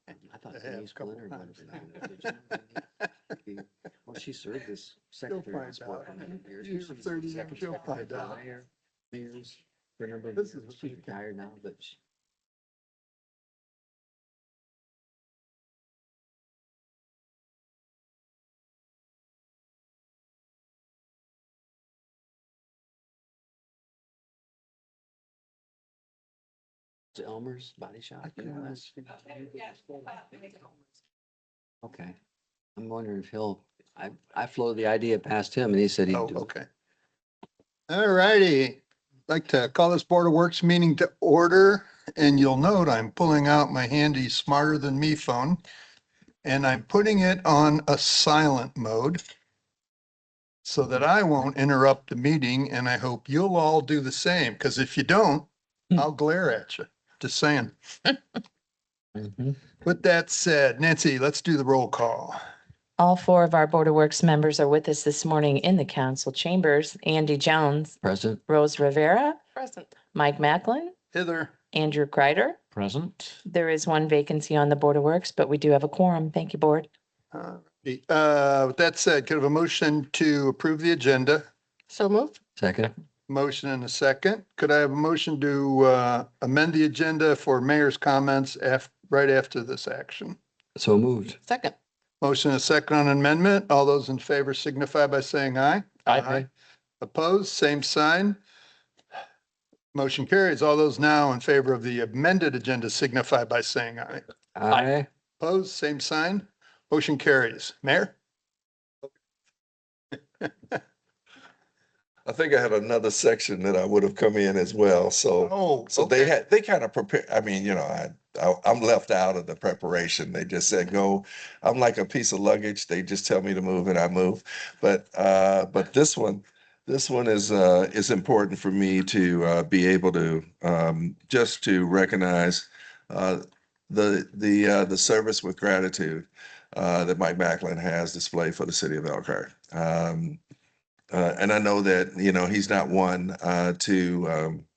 I thought I have Denise a couple Blenner times wanted now. to be. Well, she served as secretary find of sport out. for many years. You're She was 30 years, second you'll secretary find for out. mayors for a number of This years. is what She's you can- retired now, but she, to Elmer's Body Shop. I you know, can't that's- understand. Okay. I'm wondering if he'll, I floated the idea past him and he said he'd Oh, do it. okay. All righty. Like to call this Board of Works meeting to order. And you'll note I'm pulling out my handy Smarter Than Me phone. And I'm putting it on a silent mode so that I won't interrupt the meeting. And I hope you'll all do the same, because if you don't, I'll glare at you. Just saying. Mhm. With that said, Nancy, let's do the roll call. All four of our Board of Works members are with us this morning in the council chambers. Andy Jones, Present. Rose Rivera. Present. Mike Macklin, Hither. Andrew Kreider. Present. There is one vacancy on the Board of Works, but we do have a quorum. Thank you, Board. With that said, could I have a motion to approve the agenda? So moved. Second. Motion and a second. Could I have a motion to amend the agenda for mayor's comments right after this action? So moved. Second. Motion and a second on amendment. All those in favor signify by saying aye. Aye. Opposed, same sign. Motion carries. All those now in favor of the amended agenda signify by saying aye. Aye. Opposed, same sign. Motion carries. Mayor? I think I had another section that I would have come in as well, so. Oh, So they kind of prepare, I mean, you know, I'm left out of the preparation. They just said, go. I'm like a piece of luggage. They just tell me to move and I move. But this one is important for me to be able to just to recognize the service with gratitude that Mike Macklin has displayed for the city of Elkhart. And I know that, you know, he's not one to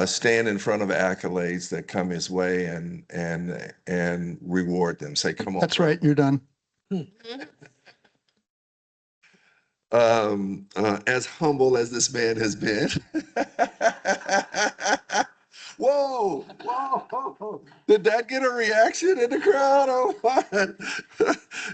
stand in front of accolades that come his way and reward them. Say, come on. that's right. You're done. As humble as this man has been. Whoa, whoa. Did that get a reaction in the crowd? Oh, what?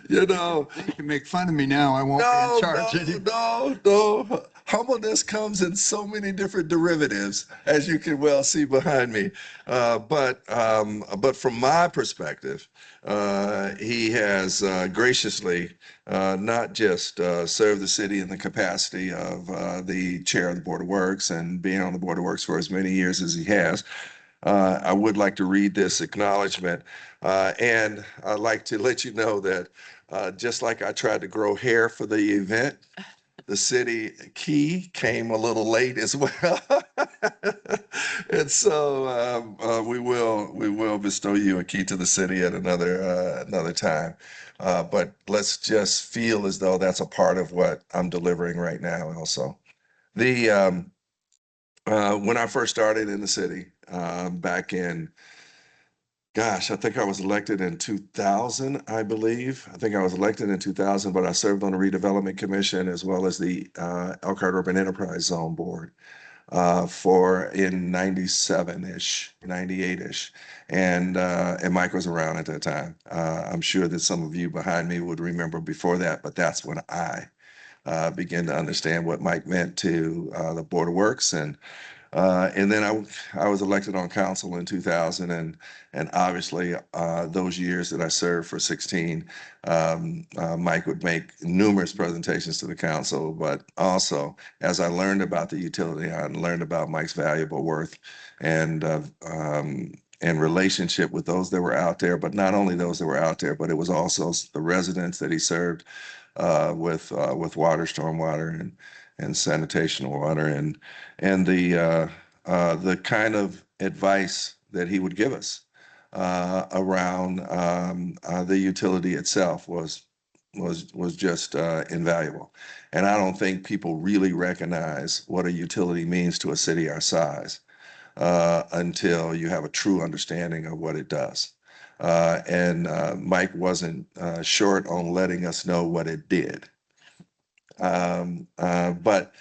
You know. You can make fun of me now. I won't be in charge anymore. No. Humbleness comes in so many different derivatives, as you can well see behind me. But from my perspective, he has graciously not just served the city in the capacity of the chair of the Board of Works and being on the Board of Works for as many years as he has. I would like to read this acknowledgement, and I'd like to let you know that just like I tried to grow hair for the event, the city key came a little late as well. And so we will bestow you a key to the city at another time. But let's just feel as though that's a part of what I'm delivering right now also. When I first started in the city, back in, gosh, I think I was elected in 2000, I believe. I think I was elected in 2000, but I served on the Redevelopment Commission as well as the Elkhart Urban Enterprise Zone Board for in 97-ish, 98-ish. And Mike was around at that time. I'm sure that some of you behind me would remember before that, but that's when I began to understand what Mike meant to the Board of Works. And then I was elected on council in 2000, and obviously those years that I served for 16, Mike would make numerous presentations to the council. But also, as I learned about the utility, I learned about Mike's valuable worth and relationship with those that were out there. But not only those that were out there, but it was also the residents that he served with water, stormwater, and sanitation water, and the kind of advice that he would give us around the utility itself was just invaluable. And I don't think people really recognize what a utility means to a city our size. until you have a true understanding of what it does. And Mike wasn't short on letting us know what it did. But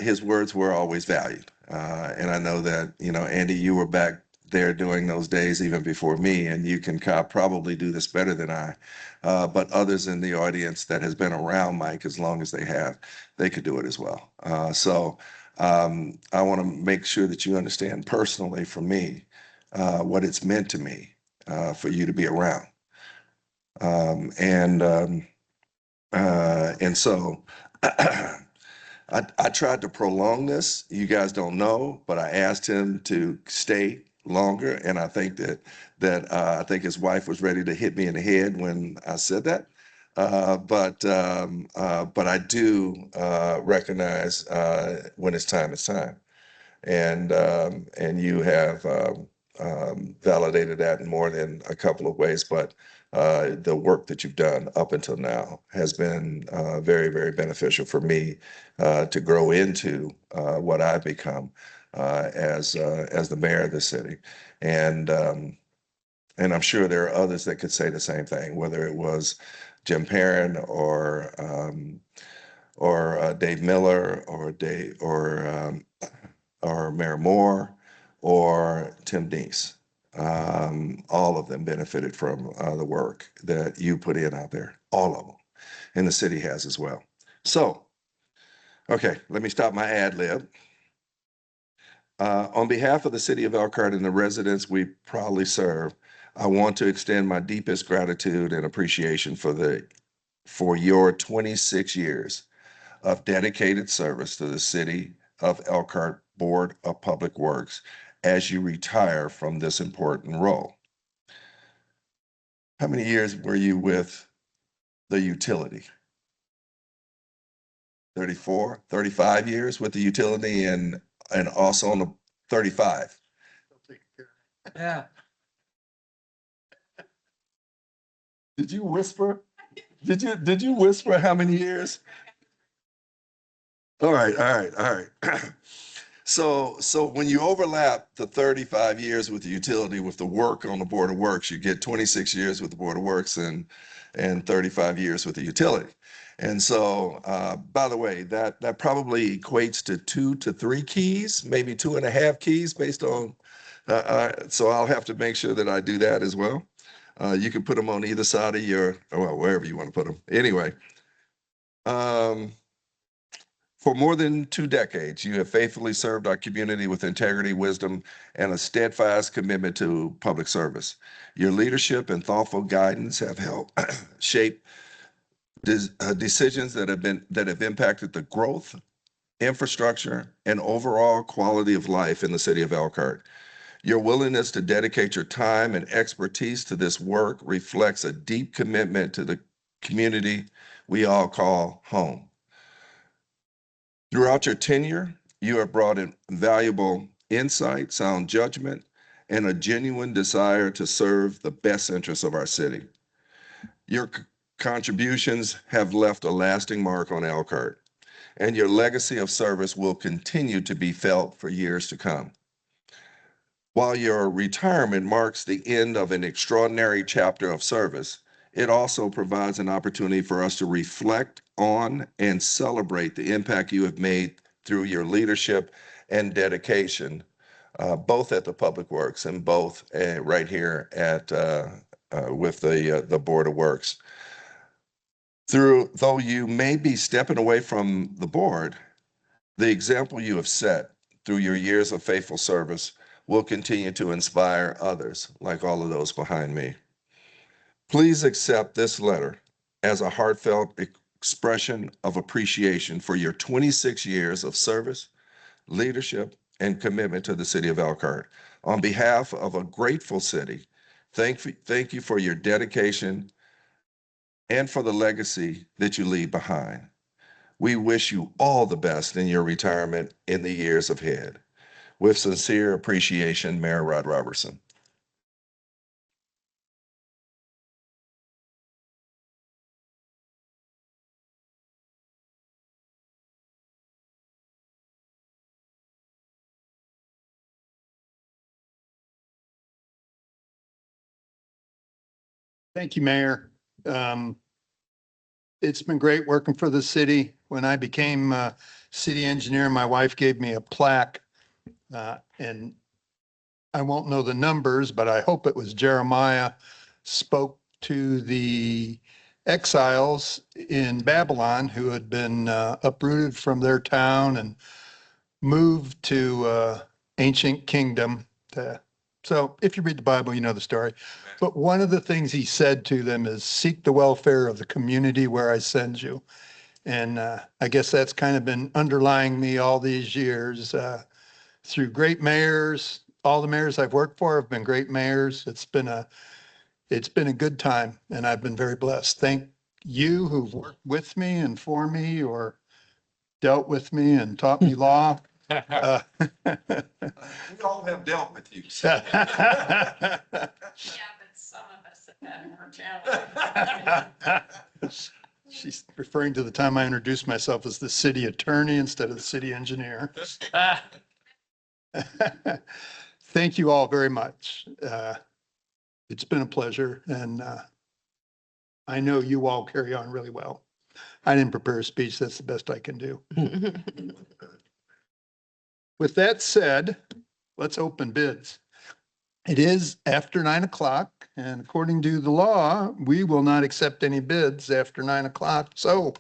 his words were always valued. And I know that, you know, Andy, you were back there doing those days even before me, and you can probably do this better than I. But others in the audience that has been around Mike as long as they have, they could do it as well. So I want to make sure that you understand personally from me what it's meant to me for you to be around. Um, and um, and so I tried to prolong this. You guys don't know, but I asked him to stay longer, and I think that I think his wife was ready to hit me in the head when I said that. But I do recognize when it's time, it's time, and you have validated that in more than a couple of ways. But the work that you've done up until now has been very, very beneficial for me to grow into what I've become as the mayor of the city. And um, and I'm sure there are others that could say the same thing, whether it was Jim Perrin or Dave Miller or Mayor Moore or Tim Dees. All of them benefited from the work that you put in out there, all of them, and the city has as well. So, okay, let me stop my ad lib. On behalf of the city of Elkhart and the residents we proudly serve, I want to extend my deepest gratitude and appreciation for your 26 years of dedicated service to the City of Elkhart Board of Public Works as you retire from this important role. How many years were you with the utility? 34, 35 years with the utility and also on the 35. Yeah. Did you whisper? Did you whisper how many years? All right, all right, all right. So when you overlap the 35 years with the utility with the work on the Board of Works, you get 26 years with the Board of Works and 35 years with the utility. And so, by the way, that probably equates to 2 to 3 keys, maybe 2.5 keys based on. So I'll have to make sure that I do that as well. You can put them on either side of your, well, wherever you want to put them. Anyway. For more than 2 decades, you have faithfully served our community with integrity, wisdom, and a steadfast commitment to public service. Your leadership and thoughtful guidance have helped shape decisions that have impacted the growth, infrastructure, and overall quality of life in the city of Elkhart. Your willingness to dedicate your time and expertise to this work reflects a deep commitment to the community we all call home. Throughout your tenure, you have brought in valuable insight, sound judgment, and a genuine desire to serve the best interests of our city. Your contributions have left a lasting mark on Elkhart, and your legacy of service will continue to be felt for years to come. While your retirement marks the end of an extraordinary chapter of service, it also provides an opportunity for us to reflect on and celebrate the impact you have made through your leadership and dedication, both at the Public Works and both right here at with the Board of Works. Though you may be stepping away from the board, the example you have set through your years of faithful service will continue to inspire others, like all of those behind me. Please accept this letter as a heartfelt expression of appreciation for your 26 years of service, leadership, and commitment to the city of Elkhart. On behalf of a grateful city, thank you for your dedication and for the legacy that you leave behind. We wish you all the best in your retirement in the years ahead. With sincere appreciation, Mayor Rod Robertson. Thank you, Mayor. It's been great working for the city. When I became city engineer, my wife gave me a plaque. And I won't know the numbers, but I hope it was Jeremiah spoke to the exiles in Babylon who had been uprooted from their town and moved to ancient kingdom. So if you read the Bible, you know the story. But one of the things he said to them is seek the welfare of the community where I send you. And I guess that's kind of been underlying me all these years through great mayors. All the mayors I've worked for have been great mayors. It's been a good time and I've been very blessed. Thank you who've worked with me and for me or dealt with me and taught me law. We all have dealt with you. Yeah, but some of us have had more She's referring to the time I introduced myself as the city attorney instead of the city engineer. Thank you all very much. It's been a pleasure and I know you all carry on really well. I didn't prepare a speech. That's the best I can do. With that said, let's open bids. It is after 9 o'clock and according to the law, we will not accept any bids after 9 o'clock. So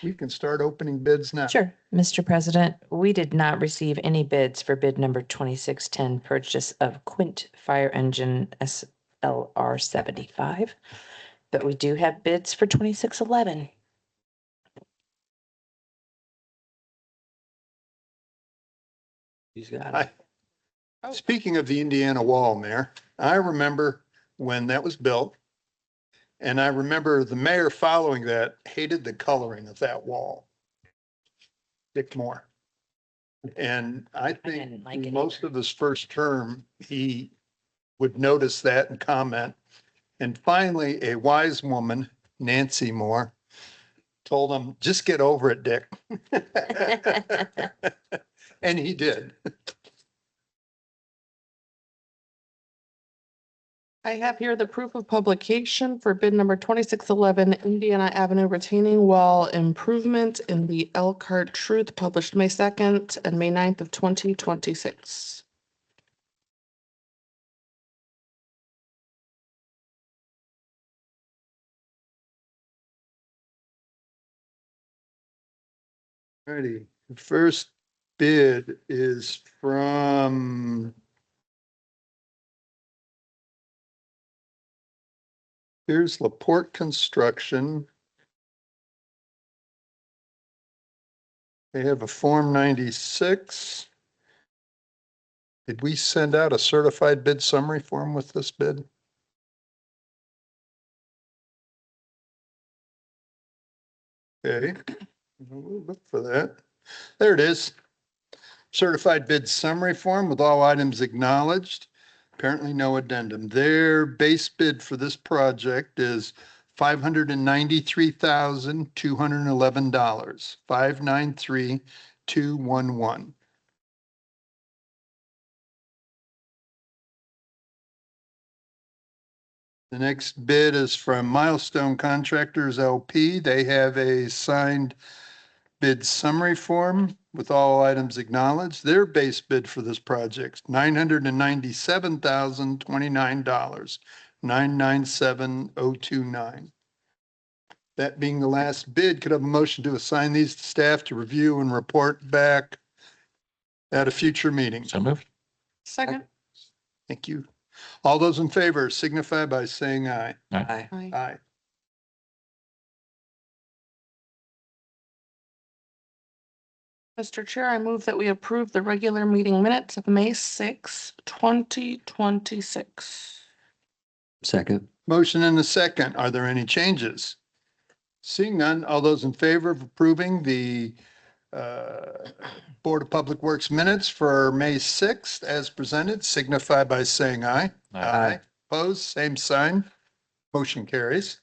we can start opening bids now. Sure, Mr. President, we did not receive any bids for bid number 2610, purchase of Quint Fire Engine SLR 75. But we do have bids for 2611. He's got I- it. Speaking of the Indiana Wall, Mayor, I remember when that was built. And I remember the mayor following that hated the coloring of that wall. Dick Moore. And I didn't like think it most either. of his first term, he would notice that and comment. And finally, a wise woman, Nancy Moore, told him, just get over it, Dick. And he did. I have here the proof of publication for bid number 2611 Indiana Avenue retaining wall improvement in the Elkhart Truth, published May 2nd and May 9th of 2026. Ready. The first bid is from here's Laporte Construction. They have a Form 96. Did we send out a certified bid summary form with this bid? Okay, we'll look for that. There it is. Certified bid summary form with all items acknowledged. Apparently no addendum. Their base bid for this project is $593,211, $593,211. The next bid is from Milestone Contractors LP. They have a signed bid summary form with all items acknowledged. Their base bid for this project, $997,029, $997,029. That being the last bid, could I have a motion to assign these to staff to review and report back at a future meeting? So moved. Second. Thank you. All those in favor signify by saying aye. Aye. Aye. Aye. Mr. Chair, I move that we approve the regular meeting minutes of May 6, 2026. Second. Motion and a second. Are there any changes? Seeing none, all those in favor of approving the Board of Public Works minutes for May 6th as presented, signify by saying aye. Aye. Opposed, same sign. Motion carries.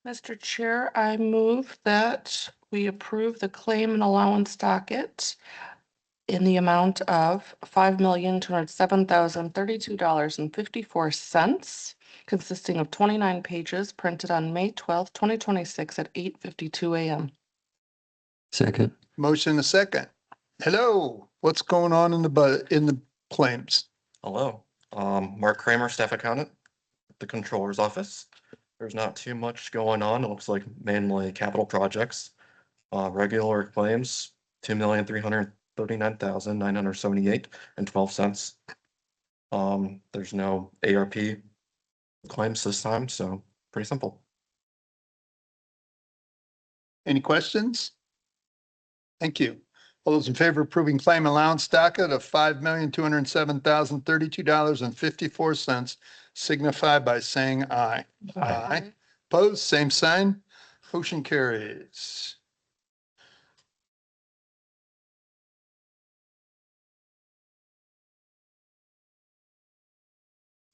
Mr. Chair, I move that we approve the claim and allowance docket in the amount of $5,207,032.54, consisting of 29 pages printed on May 12th, 2026 at 8:52 a.m. Second. Motion a second. Hello, what's going on in the claims? Hello, Mark Kramer, staff accountant at the controller's office. There's not too much going on. It looks like mainly capital projects. Regular claims, $2,339,978.12. There's no ARP claims this time, so pretty simple. Any questions? Thank you. All those in favor of approving claim allowance docket of $5,207,032.54 signify by saying aye. Aye. Opposed, same sign. Motion carries.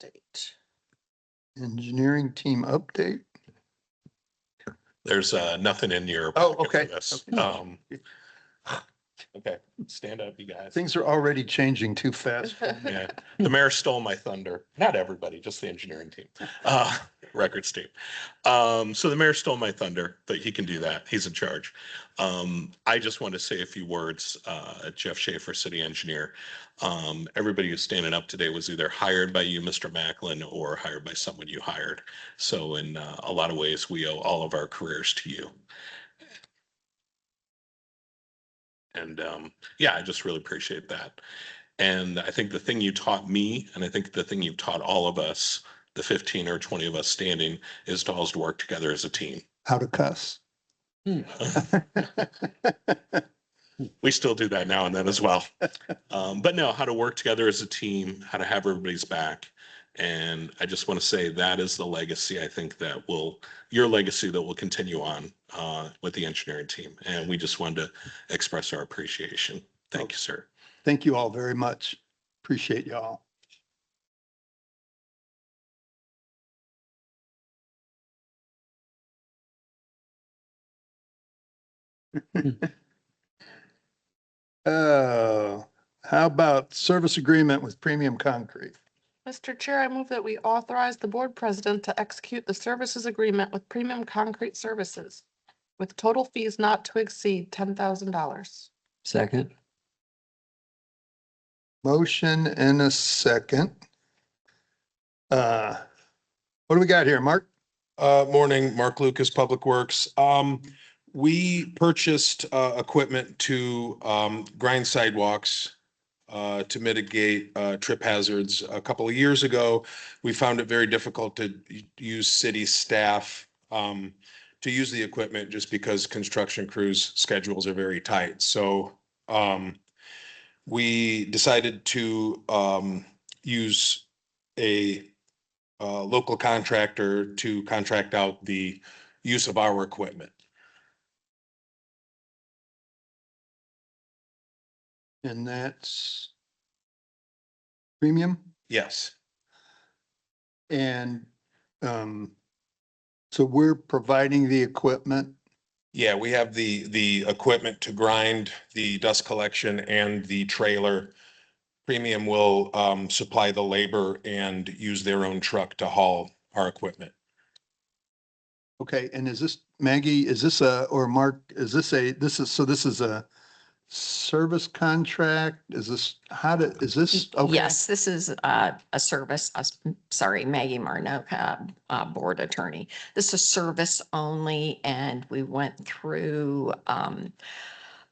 Date. Engineering team update. There's nothing in your. Oh, packet for okay, this. okay. Okay, stand up, you guys. Things are already changing too fast. Yeah, the mayor stole my thunder. Not everybody, just the engineering team, records team. So the mayor stole my thunder, but he can do that. He's in charge. I just want to say a few words. Jeff Schaefer, city engineer. Everybody who's standing up today was either hired by you, Mr. Macklin, or hired by someone you hired. So in a lot of ways, we owe all of our careers to you. And yeah, I just really appreciate that. And I think the thing you taught me, and I think the thing you've taught all of us, the 15 or 20 of us standing, is to always work together as a team. How to cuss. We still do that now and then as well. But no, how to work together as a team, how to have everybody's back. And I just want to say that is the legacy, I think, your legacy that will continue on with the engineering team. And we just wanted to express our appreciation. Thank you, sir. Thank you all very much. Appreciate y'all. How about service agreement with Premium Concrete? Mr. Chair, I move that we authorize the board president to execute the services agreement with Premium Concrete Services with total fees not to exceed $10,000. Second. Motion and a second. What do we got here, Mark? Morning, Mark Lucas, Public Works. We purchased equipment to grind sidewalks to mitigate trip hazards a couple of years ago. We found it very difficult to use city staff to use the equipment just because construction crews' schedules are very tight. So we decided to use a local contractor to contract out the use of our equipment. And that's Premium? Yes, And so we're providing the equipment. yeah, we have the equipment to grind the dust collection and the trailer. Premium will supply the labor and use their own truck to haul our equipment. Okay, and is this, Maggie, is this or Mark, is this a service contract? Is this, is this? Okay. Yes, this is a service, sorry, Maggie Marno, board attorney. This is service only, and we went through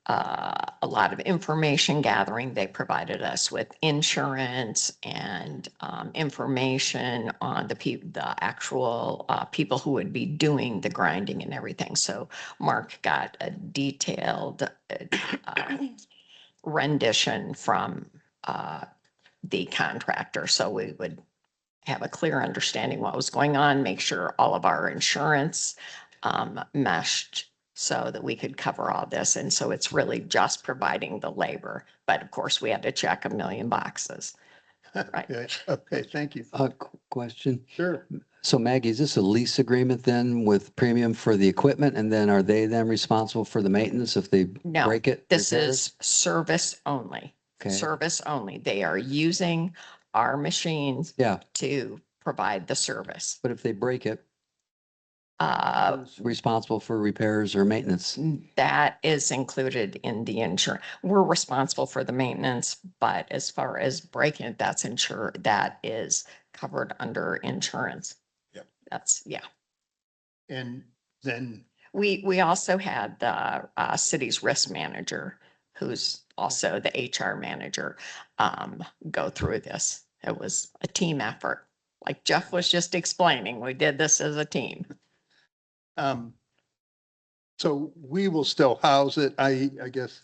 a lot of information gathering. They provided us with insurance and information on the actual people who would be doing the grinding and everything. So Mark got a detailed rendition from the contractor, so we would have a clear understanding what was going on, make sure all of our insurance meshed so that we could cover all this. And so it's really just providing the labor. But of course, we had to check 1 million boxes. Right. Okay, thank you. Question. Sure. So Maggie, is this a lease agreement then with premium for the equipment? And then are they then responsible for the maintenance if they No, break it? This repairs? is service only. Okay. Service only. They are using our machines Yeah, to provide the service. but if they break it, Uh, who's responsible for repairs or maintenance? That is included in the insurance. We're responsible for the maintenance, but as far as breaking it, that is covered under insurance. Yep. That's, yeah. And then, We also had the city's risk manager, who's also the HR manager, go through this. It was a team effort. Like Jeff was just explaining, we did this as a team. so we will still house it. I guess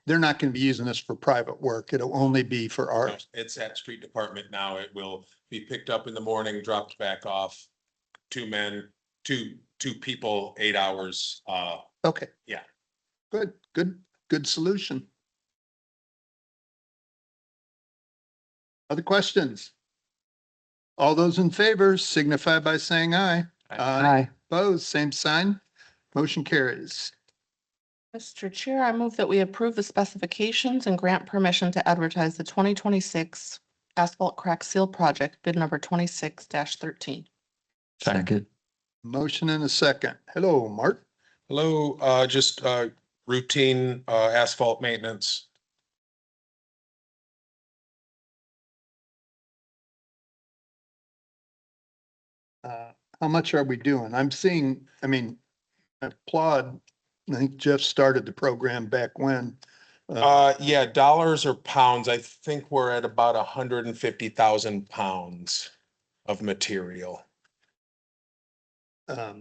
they're not going to be using this for private work. It'll only be for No, ours. It's at street department now. It will be picked up in the morning, dropped back off. 2 men, two people, 8 hours. Okay. Yeah. Good solution. Other questions? All those in favor signify by saying aye. Hi, Opposed, same sign. Motion carries. Mr. Chair, I move that we approve the specifications and grant permission to advertise the 2026 asphalt crack seal project, bid number 26-13. second. Motion and a second. Hello, Mark. Hello, just routine asphalt maintenance. How much are we doing? I'm seeing, I mean, I applaud, I think Jeff started the program back when. Yeah, dollars or pounds. I think we're at about 150,000 pounds of material. I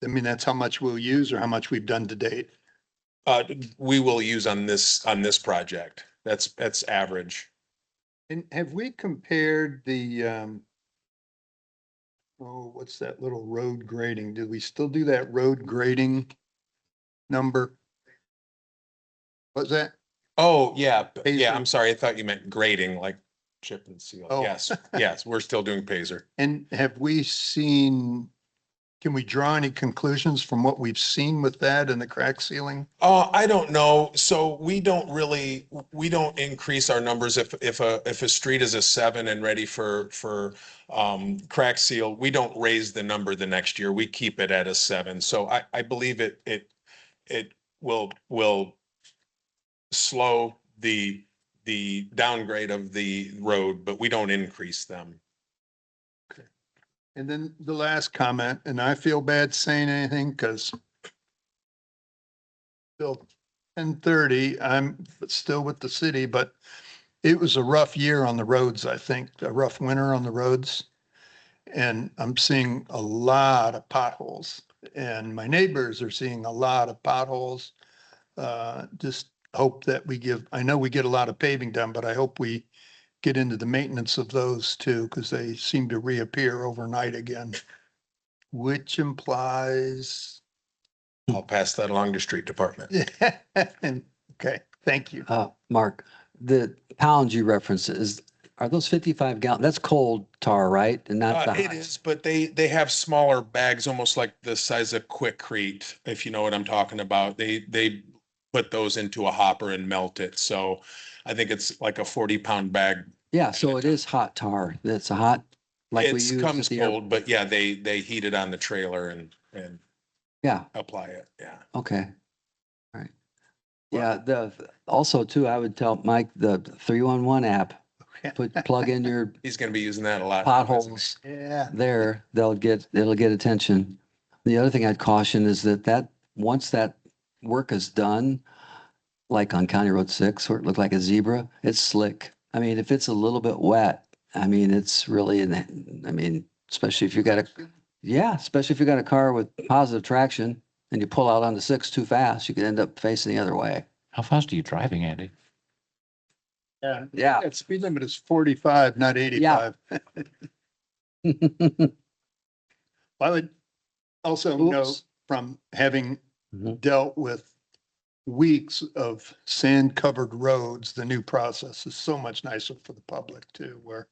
mean, that's how much we'll use or how much we've done to date. We will use on this project. That's average. And have we compared the, oh, what's that little road grading? Do we still do that road grading number? What's that? Oh, yeah, yeah, Pacer. I'm sorry. I thought you meant grading, like chip and seal. Oh. Yes, yes, we're still doing Pacer. And have we seen, can we draw any conclusions from what we've seen with that and the crack sealing? I don't know. So we don't increase our numbers if a street is a 7 and ready for crack seal, we don't raise the number the next year. We keep it at a 7. So I believe it will slow the downgrade of the road, but we don't increase them. And then the last comment, and I feel bad saying anything because till 10:30, I'm still with the city, but it was a rough year on the roads, I think, a rough winter on the roads. And I'm seeing a lot of potholes and my neighbors are seeing a lot of potholes. Just hope that I know we get a lot of paving done, but I hope we get into the maintenance of those too, because they seem to reappear overnight again. Which implies, I'll pass that along to street department. okay, thank you. Mark, the pounds you referenced are those 55 gallon? That's cold tar, right? And not the It hot. is, but they have smaller bags, almost like the size of Quikrete, if you know what I'm talking about. They put those into a hopper and melt it. So I think it's like a 40-pound bag. Yeah, so it is hot tar. That's a hot, like we It use comes at the cold, but yeah, they heat it on the trailer and Yeah, apply it. Yeah. okay. All right. Yeah, also too, I would tell Mike, the 311 app, plug in your He's going to be using that a lot. Yeah. potholes there, it'll get attention. The other thing I'd caution is that once that work is done, like on County Road 6, where it looked like a zebra, it's slick. I mean, if it's a little bit wet, I mean, it's really, especially if you got a car with positive traction and you pull out on the 6 too fast, you could end up facing the other way. How fast are you driving, Andy? Yeah. That speed limit is 45, not 85. I would also Oops. note from having Mhm. dealt with weeks of sand covered roads, the new process is so much nicer for the public too, where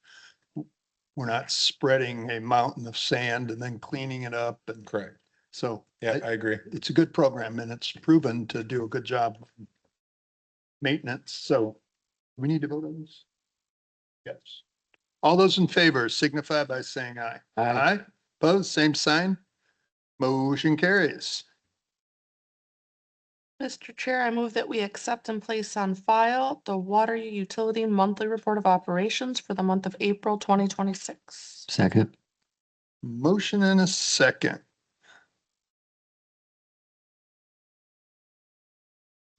we're not spreading a mountain of sand and then cleaning it up. And Correct. so Yeah, I agree. it's a good program and it's proven to do a good job of maintenance. So we need to vote on this. Yes. All those in favor signify by saying aye. Aye. Opposed, same sign. Motion carries. Mr. Chair, I move that we accept and place on file the water utility monthly report of operations for the month of April 2026. Second. Motion and a second.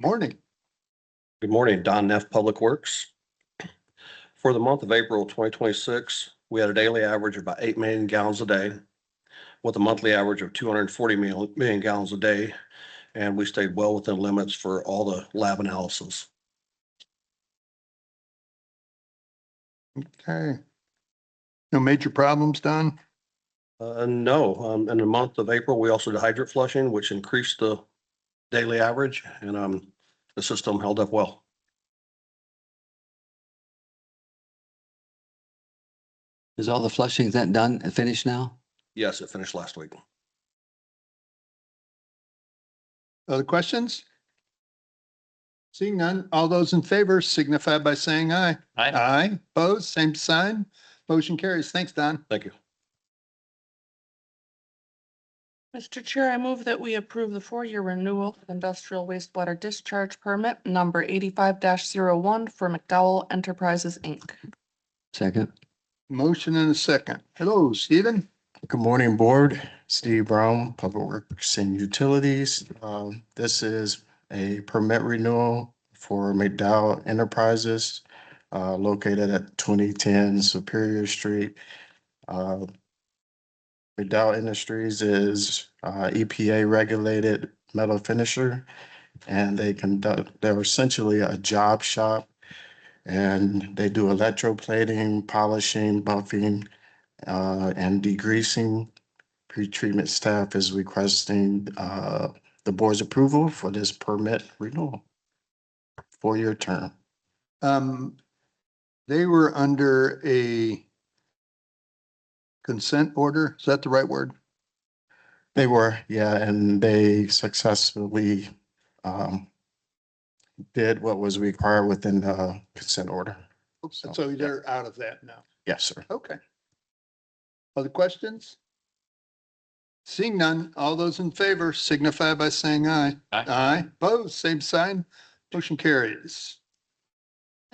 Morning. Good morning, Don Neff, Public Works. For the month of April 2026, we had a daily average of about 8 million gallons a day with a monthly average of 240 million gallons a day. And we stayed well within limits for all the lab analysis. Okay. No major problems, Don? No, in the month of April, we also did hydrant flushing, which increased the daily average, and the system held up well. Is all the flushing that done, finished now? Yes, it finished last week. Other questions? Seeing none, all those in favor signify by saying aye. Aye. Aye, opposed, same sign. Motion carries. Thanks, Don. Thank you. Mr. Chair, I move that we approve the 4-year renewal of industrial wastewater discharge permit number 85-01 for McDowell Enterprises, Inc. Second. Motion and a second. Hello, Stephen. Good morning, Board. Steve Brown, Public Works and Utilities. This is a permit renewal for McDowell Enterprises located at 2010 Superior Street. McDowell Industries is EPA regulated metal finisher, and they're essentially a job shop, and they do electroplating, polishing, buffing, and degreasing. Pretreatment staff is requesting the board's approval for this permit renewal. 4-year term. They were under a consent order. Is that the right word? They were, yeah, and they successfully did what was required within the consent order. So they're out of that now. Yes, sir. Okay. Other questions? Seeing none, all those in favor signify by saying aye. Aye. Aye, opposed, same sign. Motion carries.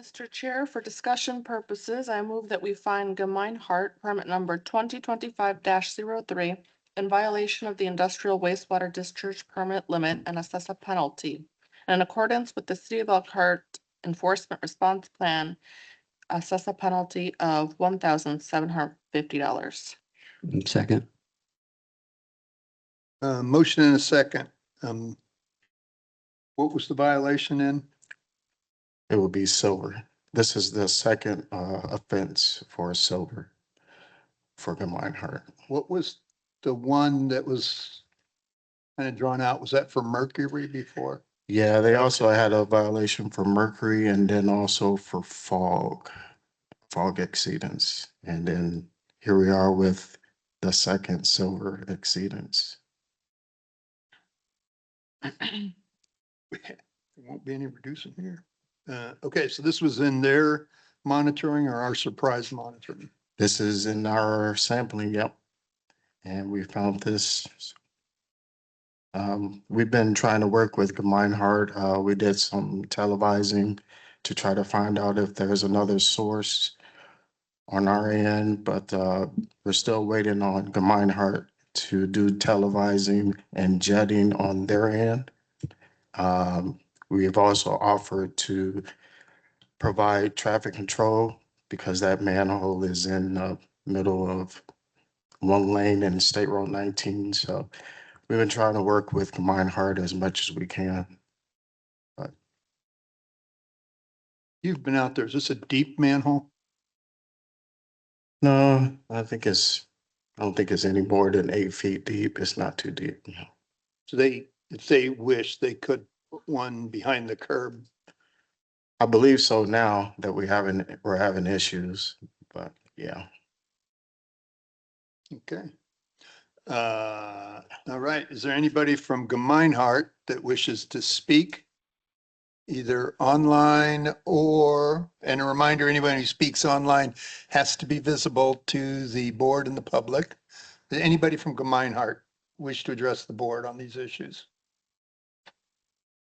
Mr. Chair, for discussion purposes, I move that we find Gemine Hart permit number 2025-03 in violation of the industrial wastewater discharge permit limit and assess a penalty. And in accordance with the City of Elkhart Enforcement Response Plan, assess a penalty of $1,750. Second. Motion and a second. What was the violation in? It will be silver. This is the second offense for silver for Gemine Hart. What was the one that was kind of drawn out? Was that for mercury before? Yeah, they also had a violation for mercury and then also for fog exceedance. And then here we are with the second silver exceedance. There won't be any reducing here. Okay, so this was in their monitoring or our surprise monitoring? This is in our sampling, yep. And we found this. We've been trying to work with Gemine Hart. We did some televising to try to find out if there's another source on our end, but we're still waiting on Gemine Hart to do televising and jetting on their end. We have also offered to provide traffic control because that manhole is in the middle of one lane in State Road 19. So we've been trying to work with Gemine Hart as much as we can. But You've been out there. Is this a deep manhole? no, I don't think it's any more than 8 feet deep. It's not too deep. So if they wish, they could put one behind the curb. I believe so now that we're having issues, but yeah. Okay. All right. Is there anybody from Gemeinhart that wishes to speak? Either online or, and a reminder, anybody who speaks online has to be visible to the board and the public. Does anybody from Gemeinhart wish to address the board on these issues?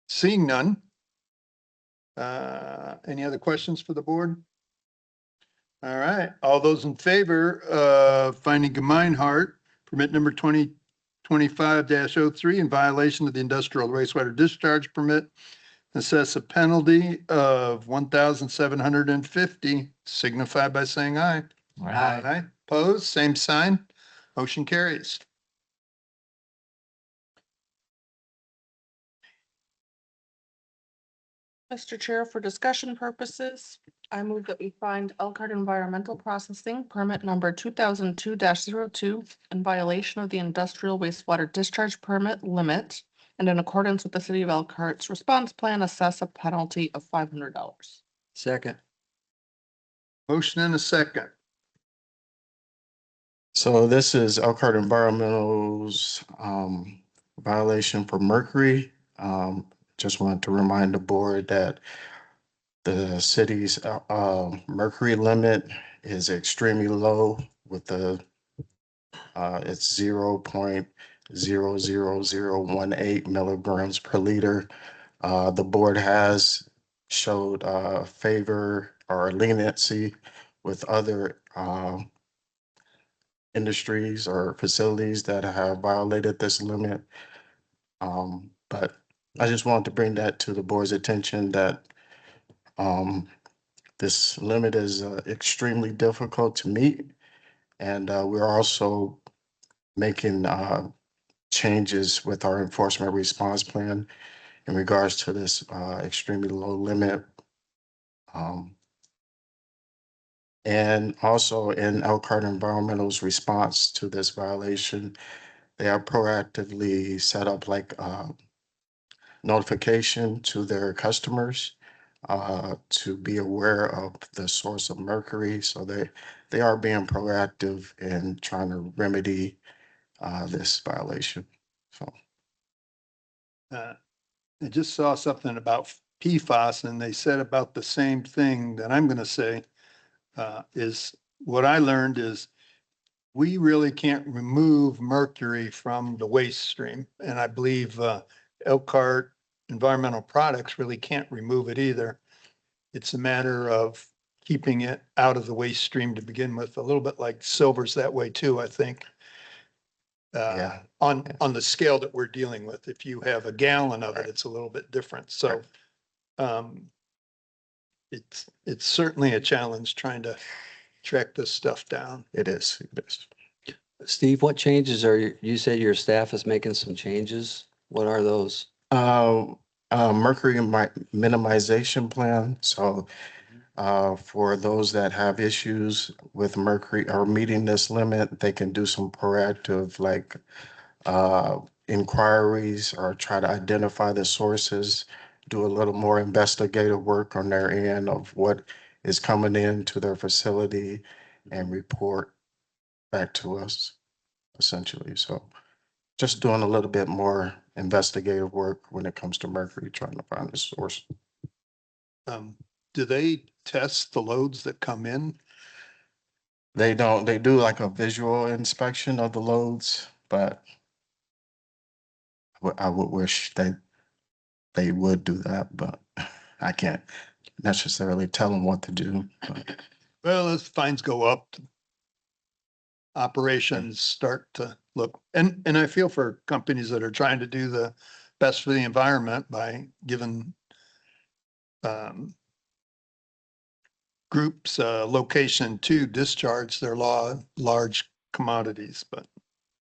Seeing none. Any other questions for the board? All right, all those in favor of finding Gemeinhart permit number 2025-03 in violation of the industrial wastewater discharge permit, assess a penalty of 1,750, signify by saying aye. Aye. Opposed, same sign. Motion carries. Mr. Chair, for discussion purposes, I move that we find Elkhart Environmental Processing permit number 2002-02 in violation of the industrial wastewater discharge permit limit and in accordance with the city of Elkhart's response plan, assess a penalty of $500. Second. Motion and a second. So this is Elkhart Environmental's violation for mercury. Just wanted to remind the board that the city's mercury limit is extremely low with the it's 0.00018 milligrams per liter. The board has showed favor or leniency with other industries or facilities that have violated this limit. But I just wanted to bring that to the board's attention that this limit is extremely difficult to meet. And we're also making changes with our enforcement response plan in regards to this extremely low limit. And also in Elkhart Environmental's response to this violation, they have proactively set up like notification to their customers to be aware of the source of mercury. So they are being proactive in trying to remedy this violation. So I just saw something about PFAS and they said about the same thing that I'm going to say is what I learned is we really can't remove mercury from the waste stream. And I believe Elkhart Environmental Products really can't remove it either. It's a matter of keeping it out of the waste stream to begin with, a little bit like silver's that way too, I think. Yeah. On the scale that we're dealing with, if you have a gallon of it, it's a little bit different. So it's certainly a challenge trying to track this stuff down. it is. Steve, what changes you said your staff is making some changes? What are those? Mercury minimization plan. So for those that have issues with mercury or meeting this limit, they can do some proactive like inquiries or try to identify the sources, do a little more investigative work on their end of what is coming into their facility and report back to us essentially. So just doing a little bit more investigative work when it comes to mercury, trying to find the source. Do they test the loads that come in? They don't, they do like a visual inspection of the loads, but I would wish they would do that, but I can't necessarily tell them what to do. But Well, as fines go up, operations start to look, and I feel for companies that are trying to do the best for the environment by giving groups location to discharge their large commodities, but.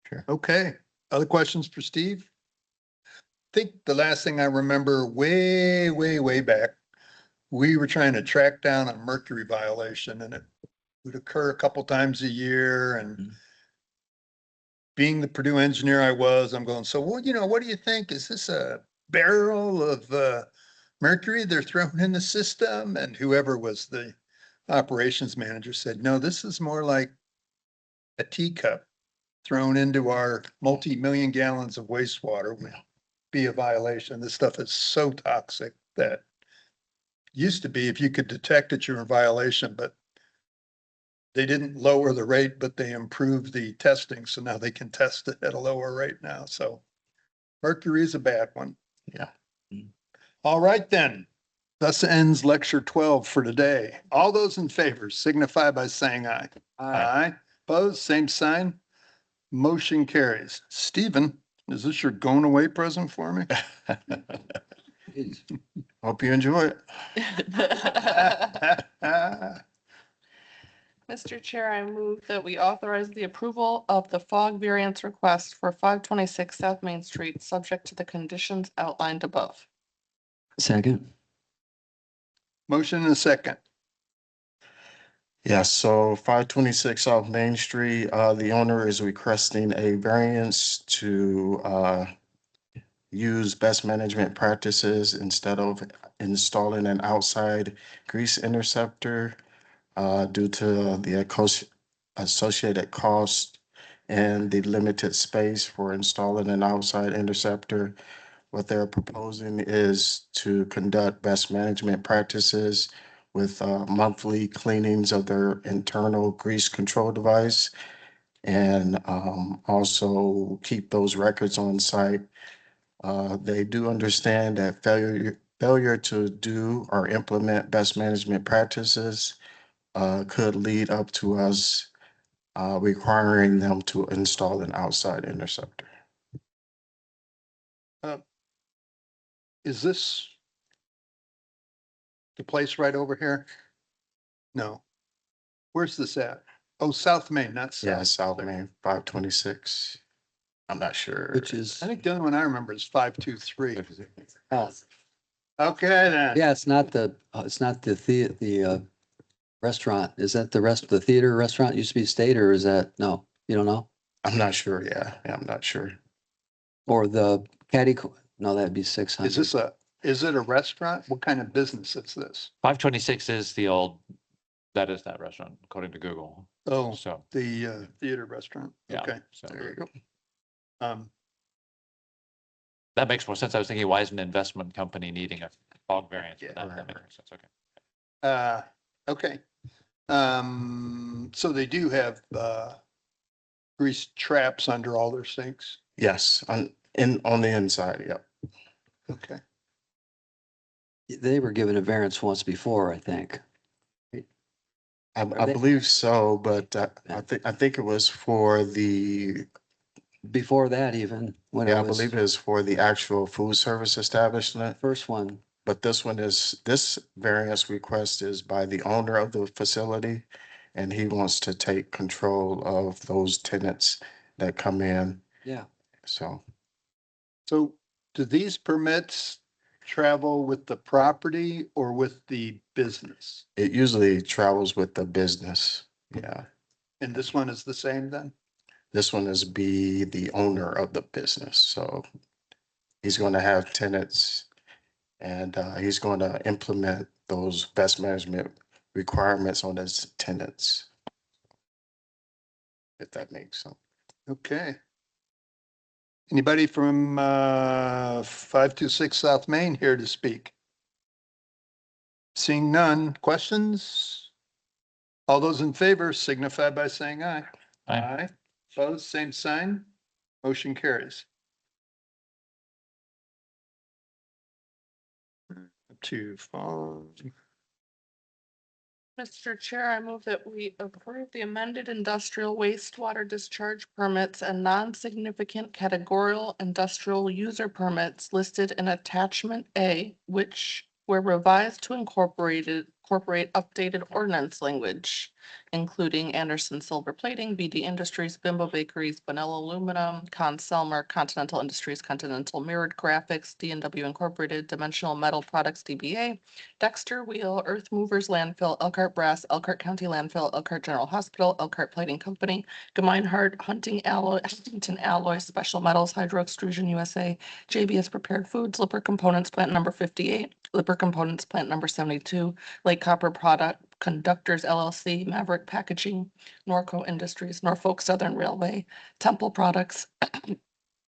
Sure. Okay, other questions for Steve? I think the last thing I remember way back, we were trying to track down a mercury violation and it would occur a couple times a year and being the Purdue engineer I was, I'm going, so what do you think? Is this a barrel of mercury they're throwing in the system? And whoever was the operations manager said, no, this is more like a teacup. thrown into our multi-million gallons of wastewater would be a violation. This stuff is so toxic that used to be if you could detect it, you're in violation, but they didn't lower the rate, but they improved the testing. So now they can test it at a lower rate now. So mercury is a bad one. Yeah. All right, then. Thus ends lecture 12 for today. All those in favor signify by saying aye. Aye. Opposed, same sign. Motion carries. Stephen, is this your going away present for me? Hope you enjoy it. Mr. Chair, I move that we authorize the approval of the fog variance request for 526 South Main Street, subject to the conditions outlined above. Second. Motion and a second. Yes, so 526 South Main Street, the owner is requesting a variance to use best management practices instead of installing an outside grease interceptor due to the associated cost and the limited space for installing an outside interceptor. What they're proposing is to conduct best management practices with monthly cleanings of their internal grease control device and also keep those records on site. They do understand that failure to do or implement best management practices could lead up to us requiring them to install an outside interceptor. Is this the place right over here? No. Where's this at? Oh, South Main, not South. Yeah, South Main, 526. I'm not sure. Which is, I think the only one I remember is 523. oh, Okay, then. yeah, it's not the restaurant. Is that the rest of the theater restaurant used to be State, or is that, no, you don't know? I'm not sure. Yeah, I'm not sure. Or the no, that'd be 600. Is it a restaurant? What kind of business is this? 526 is that is that restaurant, according to Google. Oh, So, the theater restaurant. yeah. Okay, So there you go. that makes more sense. I was thinking, why is an investment company needing a fog variance? But Yeah. that makes more sense. Okay. Okay. So they do have grease traps under all their sinks. Yes, on the inside. Yep. Okay. They were given a variance once before, I think. I they- believe so, but I think it was for the, Before that even, when yeah, it I was believe it was for the actual food service establishment. first one. But this variance request is by the owner of the facility, and he wants to take control of those tenants that come in. Yeah. So So do these permits travel with the property or with the business? it usually travels with the business. Yeah. And this one is the same then? This one is be the owner of the business. So he's going to have tenants and he's going to implement those best management requirements on his tenants. If that makes sense. Okay. Anybody from 526 South Main here to speak? Seeing none. Questions? All those in favor signify by saying aye. Aye. Opposed, same sign. Motion carries. To follow. Mr. Chair, I move that we approve the amended industrial wastewater discharge permits and non-significant categorical industrial user permits listed in attachment A, which were revised to incorporate updated ordinance language, including Anderson Silver Plating, BD Industries, Bimbo Bakeries, Bonella Aluminum, Selmer, Continental Industries, Continental Mirrored Graphics, D&W Incorporated, Dimensional Metal Products, DBA, Dexter Wheel, Earth Movers Landfill, Elkhart Brass, Elkhart County Landfill, Elkhart General Hospital, Elkhart Plating Company, Gemeinhardt Huntington Alloy, Special Metals, Hydro Extrusion USA, JBS Prepared Foods, Lipper Components Plant Number 58, Lipper Components Plant Number 72, Lake Copper Conductors LLC, Maverick Packaging, Norco Industries, Norfolk Southern Railway, Temple Products,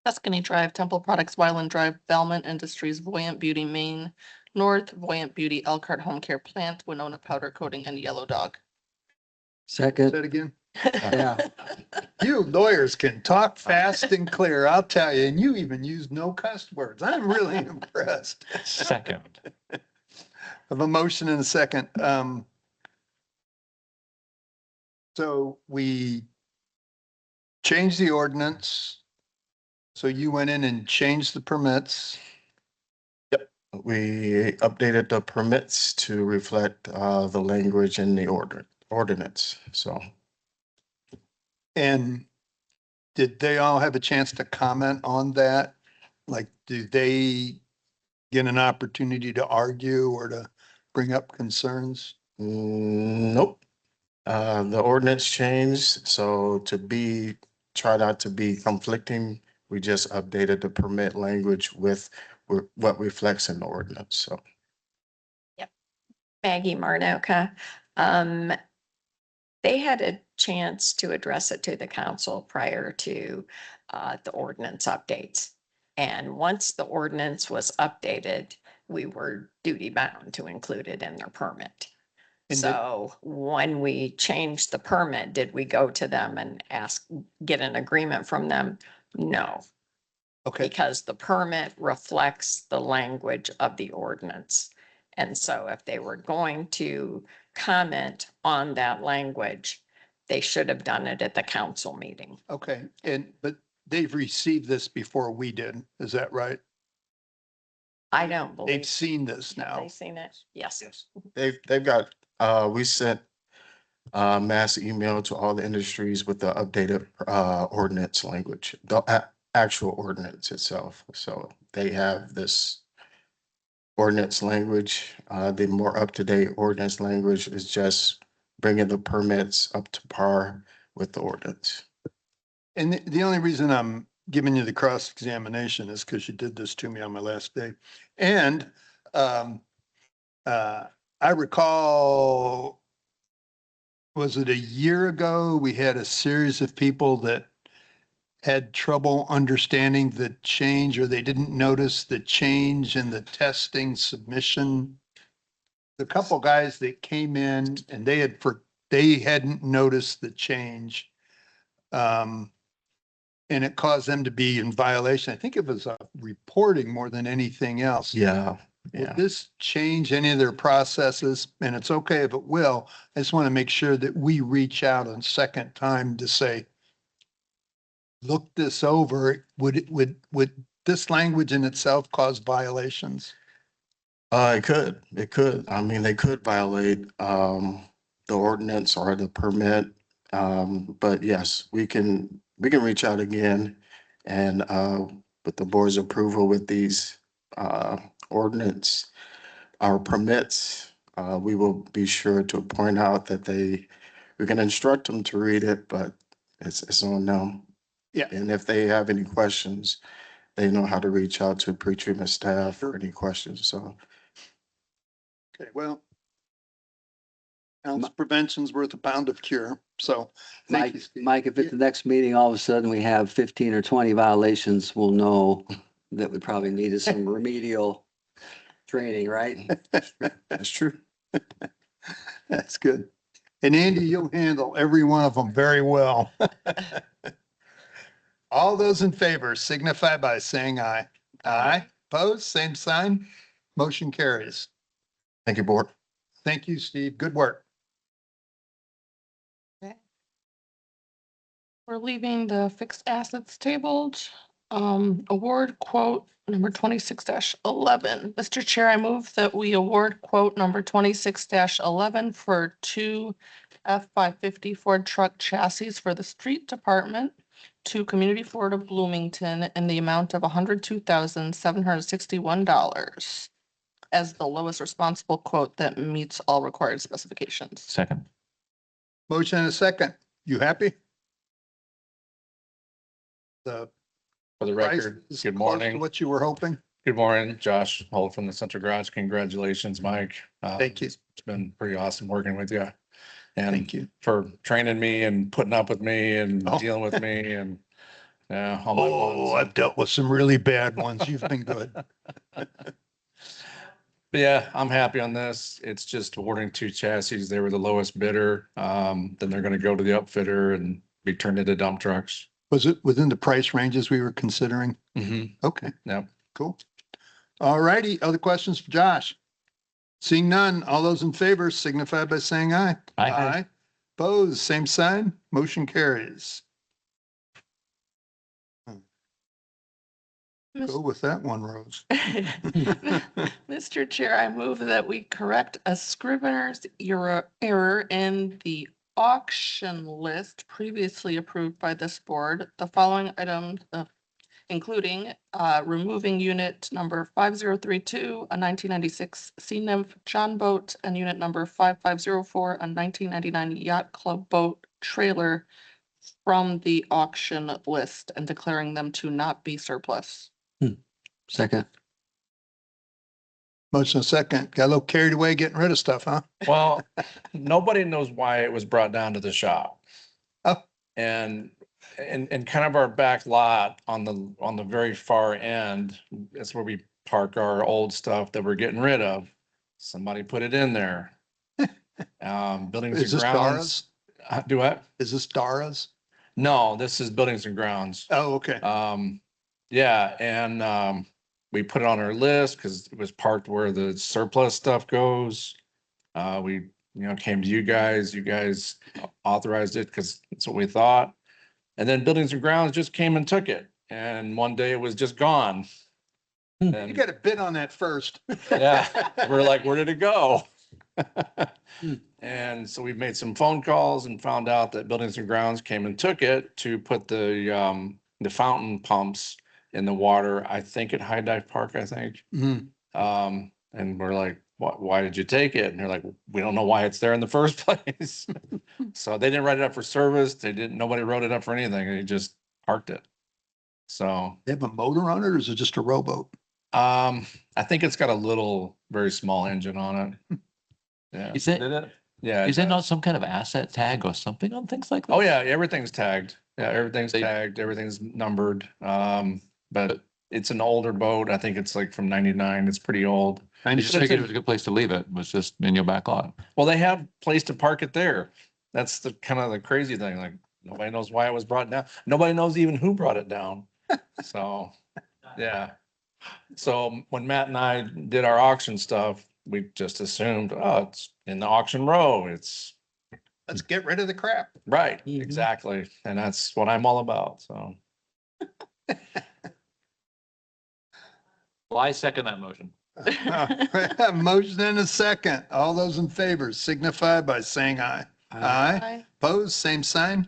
Tuscany Drive, Temple Products, Wyland Drive, Belmont Industries, Voyant Beauty, Maine North, Voyant Beauty, Elkhart Home Care Plant, Winona Powder Coating, and Yellow Dog. Say Second, that again. yeah, You lawyers can talk fast and clear, I'll tell you, and you even use no cuss words. I'm really impressed. Second. Of a motion and a second. So we changed the ordinance. So you went in and changed the permits. We updated the permits to reflect the language in the ordinance, so. And did they all have a chance to comment on that? Like, do they get an opportunity to argue or to bring up concerns? Nope. The ordinance changed, so try not to be conflicting, we just updated the permit language with what reflects in the ordinance, so. Maggie Marnoka. They had a chance to address it to the council prior to the ordinance updates. And once the ordinance was updated, we were duty bound to include it in their permit. And So when we changed the permit, did we go to them and get an agreement from them? No, Okay, because the permit reflects the language of the ordinance. And so if they were going to comment on that language, they should have done it at the council meeting. okay. But they've received this before we did. Is that right? I don't They've believe. seen this Have now. they seen it? Yes. They've got, we sent mass email to all the industries with the updated ordinance language, the actual ordinance itself. So they have this ordinance language. The more up-to-date ordinance language is just bringing the permits up to par with the ordinance. And the only reason I'm giving you the cross-examination is because you did this to me on my last day. And I recall, was it a year ago, we had a series of people that had trouble understanding the change, or they didn't notice the change in the testing submission. The couple guys that came in and they hadn't noticed the change. And it caused them to be in violation. I think it was reporting more than anything else. Yeah, Will yeah. this change any of their processes? And it's okay if it will. I just want to make sure that we reach out a second time to say, look this over. Would this language in itself cause violations? It could. I mean, they could violate the ordinance or the permit. But yes, we can reach out again and with the board's approval with these ordinance, our permits, we will be sure to point out that we can instruct them to read it, but it's on them. Yeah. And if they have any questions, they know how to reach out to pre-treatment staff for any questions, so. Okay, well, ounce prevention's worth a pound of cure. So thank you, Mike, Steve. Mike, if at the next meeting, all of a sudden we have 15 or 20 violations, we'll know that we probably needed some remedial training, right? That's true. That's good. And Andy, you'll handle every one of them very well. All those in favor signify by saying aye. Aye. Opposed, same sign. Motion carries. Thank you, board. Thank you, Steve. Good work. We're leaving the fixed assets tabled. Award quote number 26-11. Mr. Chair, I move that we award quote number 26-11 for two F-550 Ford truck chassis for the street department to Community Florida Bloomington in the amount of $102,761 as the lowest responsible quote that meets all required specifications. Second. Motion and a second. You happy? The For the price record, is good close to morning. what you were hoping? Good morning, Josh Holt from the Central Garage. Congratulations, Mike. Thank you. It's been pretty awesome working with you. Thank And you. for training me and putting up with me and Oh. dealing with me and yeah, all my Oh, ones. I've dealt with some really bad ones. You've been good. But yeah, I'm happy on this. It's just ordering 2 chassis. They were the lowest bidder. Then they're gonna go to the upfitter and be turned into dump trucks. Was it within the price ranges we were considering? Okay, Yep. cool. All righty. Other questions for Josh? Seeing none, all those in favor signify by saying aye. Aye. Opposed, same sign. Motion carries. Go with that one, Rose. Mr. Chair, I move that we correct a scrivener's error in the auction list previously approved by this board. The following items, including removing unit number 5032, a 1996 Sea Nymph John boat, and unit number 5504, a 1999 Yacht Club boat trailer from the auction list and declaring them to not be surplus. Second. Motion second. Got a little carried away getting rid of stuff, huh? Well, nobody knows why it was brought down to the shop. Oh. And kind of our back lot on the very far end, that's where we park our old stuff that we're getting rid of. Somebody put it in there. Buildings Is and this grounds. Do what? Is this Dara's? No, this is buildings and grounds. Oh, okay. Yeah, and we put it on our list because it was parked where the surplus stuff goes. We, came to you guys authorized it because that's what we thought. And then buildings and grounds just came and took it. And one day it was just gone. You And got a bid on that first. yeah, we're like, where did it go? And so we made some phone calls and found out that buildings and grounds came and took it to put the fountain pumps in the water, I think at High Dive Park, I think. Mhm. And we're like, why did you take it? And they're like, we don't know why it's there in the first place. So they didn't write it up for service. Nobody wrote it up for anything. They just parked it. So, They have a motor on it or is it just a rowboat? I think it's got a little, very small engine on it. Yeah. Is it- Did it? Yeah. Is it there not does. some kind of asset tag or something on things like that? Oh, yeah, everything's tagged. Yeah, everything's They- tagged, everything's numbered. But it's an older boat. I think it's like from 99. It's pretty old. I just figured it was a good place to leave it, was just in your back lot. Well, they have place to park it there. That's the kind of the crazy thing. Like nobody knows why it was brought down. Nobody knows even who brought it down. So, yeah. So when Matt and I did our auction stuff, we just assumed, oh, it's in the auction row. It's Let's get rid of the crap. right, Mhm. exactly. And that's what I'm all about. So. Well, I second that motion. Motion and a second. All those in favor signify by saying aye. Aye. Aye. Opposed, same sign.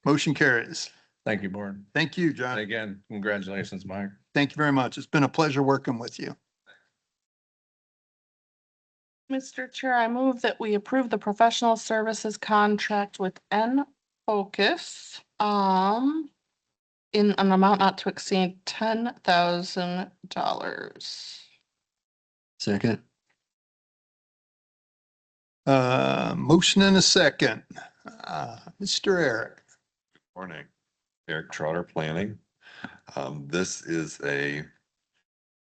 Motion carries. Thank you, board. Thank you, And John. again, congratulations, Mike. Thank you very much. It's been a pleasure working with you. Mr. Chair, I move that we approve the professional services contract with N Focus in an amount not to exceed $10,000. Second. Motion and a second. Mr. Eric. Morning, Eric Trotter, Planning. This is a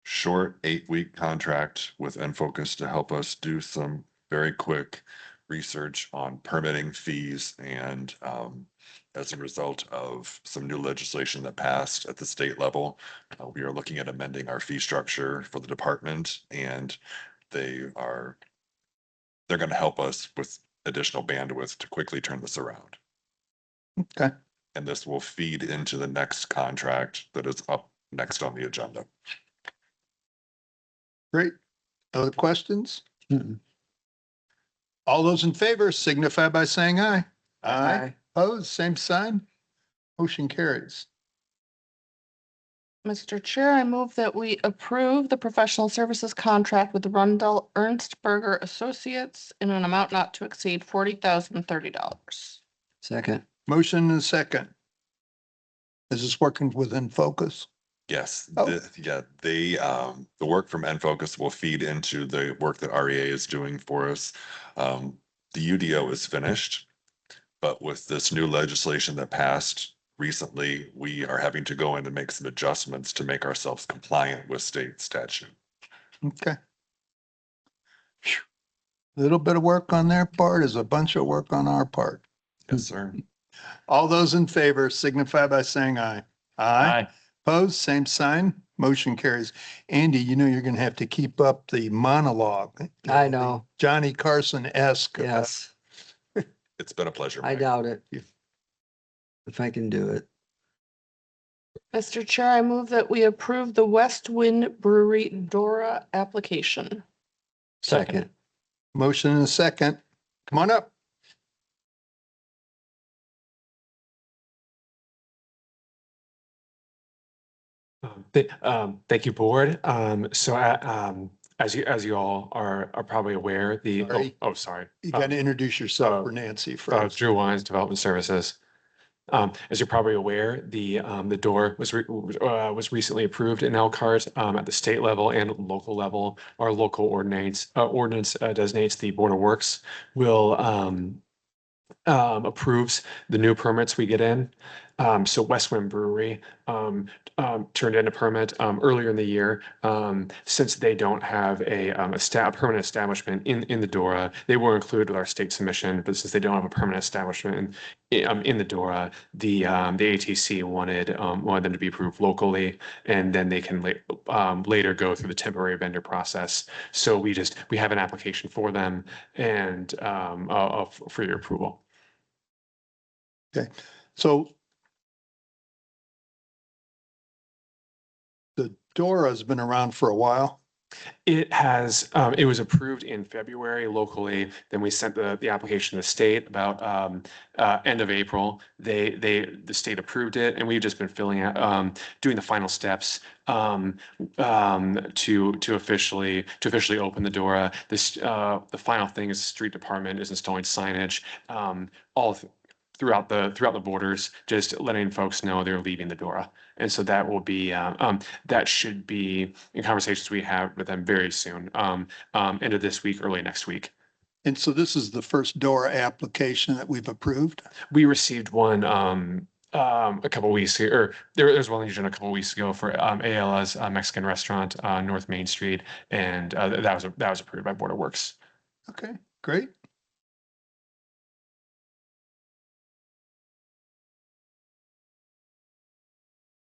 short 8-week contract with Enfocus to help us do some very quick research on permitting fees and as a result of some new legislation that passed at the state level, we are looking at amending our fee structure for the department, and they're going to help us with additional bandwidth to quickly turn this around. Okay. And this will feed into the next contract that is up next on the agenda. Great. Other questions? Mm-mm. All those in favor signify by saying aye. Aye. Opposed, same sign. Motion carries. Mr. Chair, I move that we approve the professional services contract with Rundle Ernstberger Associates in an amount not to exceed $40,030. Second. Motion and a second. Is this working within focus? Yes, Oh. the work from Enfocus will feed into the work that REA is doing for us. The UDO is finished, but with this new legislation that passed recently, we are having to go in and make some adjustments to make ourselves compliant with state statute. Okay. Phew. Little bit of work on their part is a bunch of work on our part. Yes, sir. All those in favor signify by saying aye. Aye. Opposed, same sign. Motion carries. Andy, you know you're gonna have to keep up the monologue. I know. Johnny Carson-esque. Yes, It's been a pleasure. I Mike. doubt it. If I can do it. Mr. Chair, I move that we approve the West Wind Brewery DORA application. Second. Motion and a second. Come on up. Thank you, board. As you all are probably aware, Sorry. sorry. You gotta introduce yourself for Nancy first. Drew Wines, Development Services. As you're probably aware, the door was recently approved in Elkhart at the state level and local level. Our local ordinance designates the Board of Works will approves the new permits we get in. So West Wind Brewery turned in a permit earlier in the year. Since they don't have a permanent establishment in the DORA, they were included with our state submission. But since they don't have a permanent establishment in the DORA, the ATC wanted them to be approved locally, and then they can later go through the temporary vendor process. So we have an application for them and for your approval. Okay, so the DORA has been around for a while. It has, it was approved in February locally, then we sent the application to the state about end of April. The state approved it, and we've just been filling out, doing the final steps to officially open the DORA. The final thing is the street department is installing signage throughout the borders, just letting folks know they're leaving the DORA. And so that will be, that should be in conversations we have with them very soon, end of this week, early next week. And so this is the first DORA application that we've approved. We received one a couple weeks ago, or there's one legion a couple weeks ago for ALA's Mexican restaurant, North Main Street, and that was approved by Board of Works. Okay, great.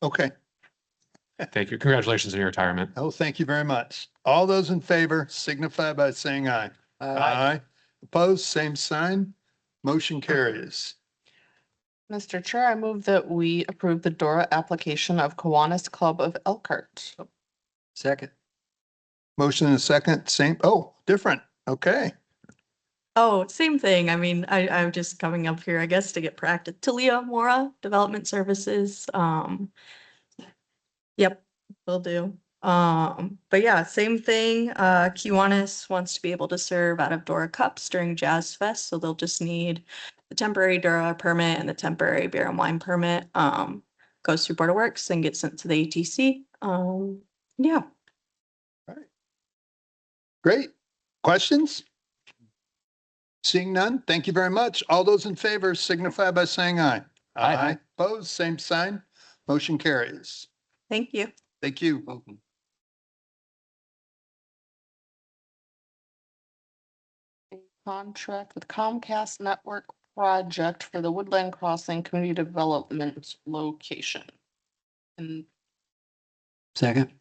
Okay. Thank you. Congratulations on your retirement. Oh, thank you very much. All those in favor signify by saying aye. Aye. Opposed, same sign. Motion carries. Mr. Chair, I move that we approve the DORA application of Kiwanis Club of Elkhart. Second. Motion and a second, same, different. Okay. Oh, same thing. I mean, I'm just coming up here, I guess, to get practice. Talia Mora, Development Services. Yep, will do. But yeah, same thing. Kiwanis wants to be able to serve out of DORA cups during Jazz Fest, so they'll just need the temporary DORA permit and the temporary beer and wine permit. Goes through Board of Works and gets sent to the ATC. Yeah. Great. Questions? Seeing none, thank you very much. All those in favor signify by saying aye. Aye. Opposed, same sign. Motion carries. Thank you. Thank you. Welcome. Contract with Comcast Network Project for the Woodland Crossing Community Development location. And Second.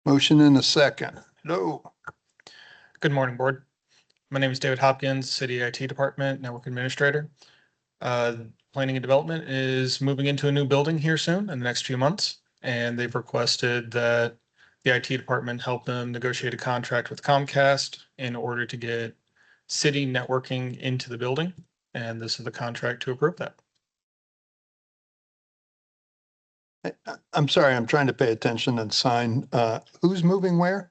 Motion in a second. No. Good morning, board. My name is David Hopkins, City IT Department, Network Administrator. Planning and Development is moving into a new building here soon in the next few months, and they've requested that the IT department help them negotiate a contract with Comcast in order to get city networking into the building, and this is the contract to approve that. I'm sorry, I'm trying to pay attention and sign. Who's moving where?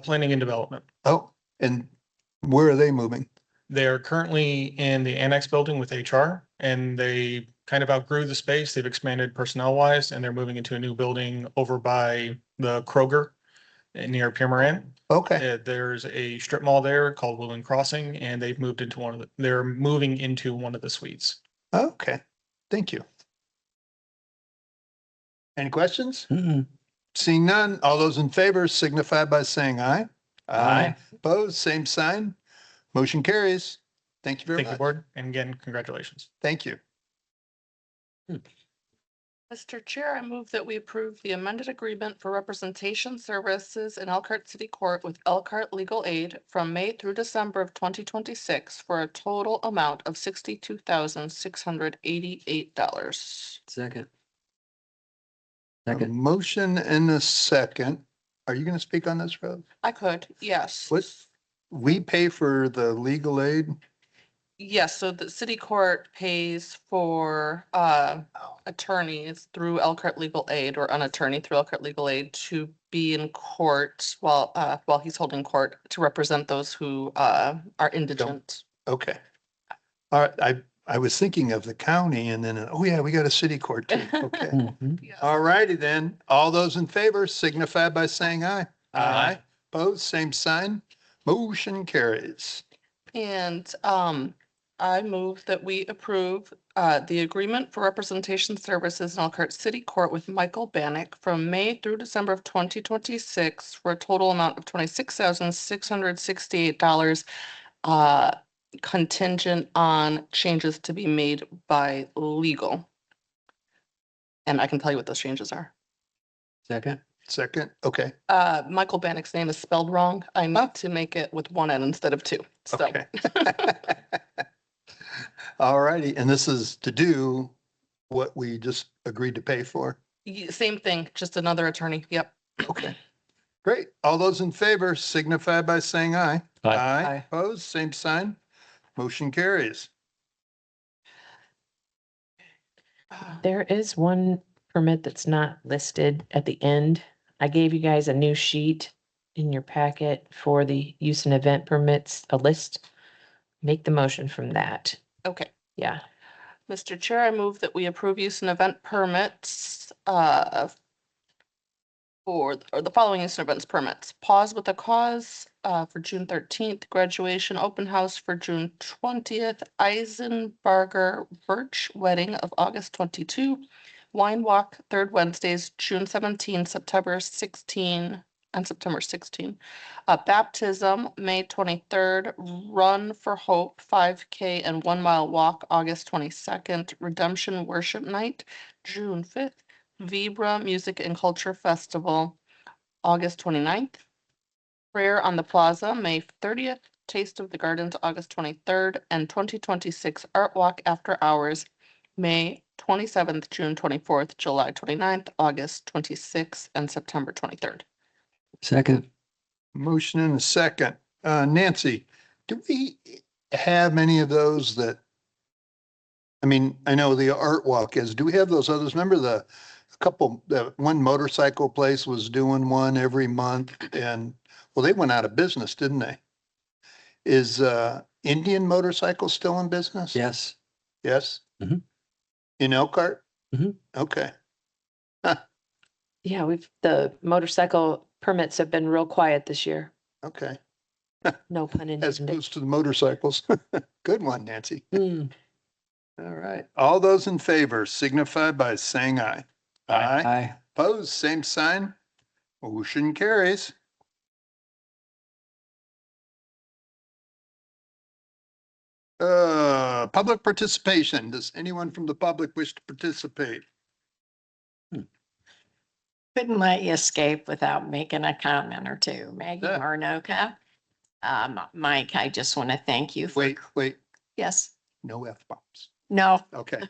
Planning and Development. Oh, and where are they moving? They are currently in the annex building with HR, and they kind of outgrew the space. They've expanded personnel wise and they're moving into a new building over by the Kroger near Pierre Moran. Okay, There's a strip mall there called Woodland Crossing and they've moved into they're moving into one of the suites. okay. Thank you. Any questions? Mm-mm. Seeing none, all those in favor signify by saying aye. Aye. Opposed, same sign. Motion carries. Thank you very Thank you, much. board. And again, congratulations. Thank you. Mr. Chair, I move that we approve the amended agreement for representation services in Elkhart City Court with Elkhart Legal Aid from May through December of 2026 for a total amount of $62,688. Second. A Second. motion and a second. Are you going to speak on this, Rose? I could, yes. What, we pay for the legal aid? Yes, so the city court pays for attorneys through Elkhart Legal Aid or an attorney through Elkhart Legal Aid to be in court while he's holding court to represent those who are indigent. Okay. All right, I was thinking of the county and then, oh yeah, we got a city court too. Okay. Mhm. All righty then. All those in favor signify by saying aye. Aye. Opposed, same sign. Motion carries. And I move that we approve the agreement for representation services in Elkhart City Court with Michael Bannock from May through December of 2026 for a total amount of $26,668, contingent on changes to be made by legal. And I can tell you what those changes are. Second. Second, okay, Michael Bannock's name is spelled wrong. I need to make it with one N instead of two. So okay. All righty, and this is to do what we just agreed to pay for? same thing, just another attorney. Yep. Okay. Great. All those in favor signify by saying aye. Aye. Aye. Opposed, same sign. Motion carries. There is one permit that's not listed at the end. I gave you guys a new sheet in your packet for the use and event permits, a list. Make the motion from that. Okay. Yeah. Mr. Chair, I move that we approve use and event permits for the following use and events permits. Pause with a Cause for June 13th, graduation open house for June 20th, Eisenbarger Birch wedding of August 22, wine walk third Wednesdays, June 17, September 16, and September 16. Baptism, May 23rd, Run for Hope, 5K and 1 mile walk, August 22nd, Redemption Worship Night, June 5th, Vibra Music and Culture Festival, August 29th, Prayer on the Plaza, May 30th, Taste of the Gardens, August 23rd, and 2026 Art Walk After Hours, May 27th, June 24th, July 29th, August 26th, and September 23rd. Second. Motion and a second. Nancy, do we have any of those that, I mean, I know the art walk is, do we have those others? Remember the one motorcycle place was doing one every month and, well, they went out of business, didn't they? Is Indian Motorcycle still in business? Yes. Yes? Mhm. In Elkhart? Mhm. Okay. Yeah, the motorcycle permits have been real quiet this year. Okay. No pun As intended. opposed to the motorcycles. Good one, Nancy. Hmm. All right. All those in favor signify by saying aye. Aye. Opposed, same sign. Motion carries. Public participation. Does anyone from the public wish to participate? Couldn't let you escape without making a comment or two. Maggie Yeah. Marnoka. Mike, I just want to thank you for, Wait, yes, no F-bombs. no, Okay.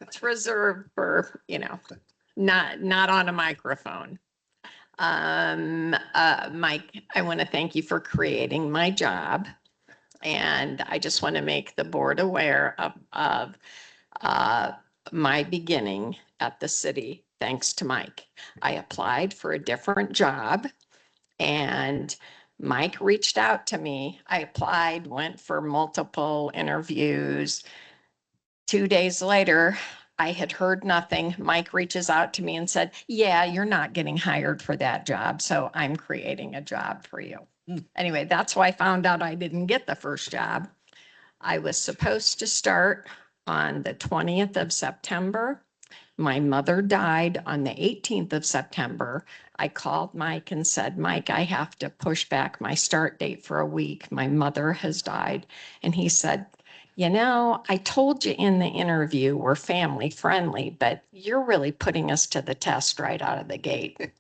it's reserved for, not on a microphone. Mike, I want to thank you for creating my job. And I just want to make the board aware of my beginning at the city, thanks to Mike. I applied for a different job and Mike reached out to me. I applied, went for multiple interviews, 2 days later, I had heard nothing. Mike reaches out to me and said, yeah, you're not getting hired for that job, so I'm creating a job for you. Anyway, that's why I found out I didn't get the first job. I was supposed to start on the 20th of September. My mother died on the 18th of September. I called Mike and said, Mike, I have to push back my start date for a week. My mother has died. And he said, you know, I told you in the interview we're family friendly, but you're really putting us to the test right out of the gate.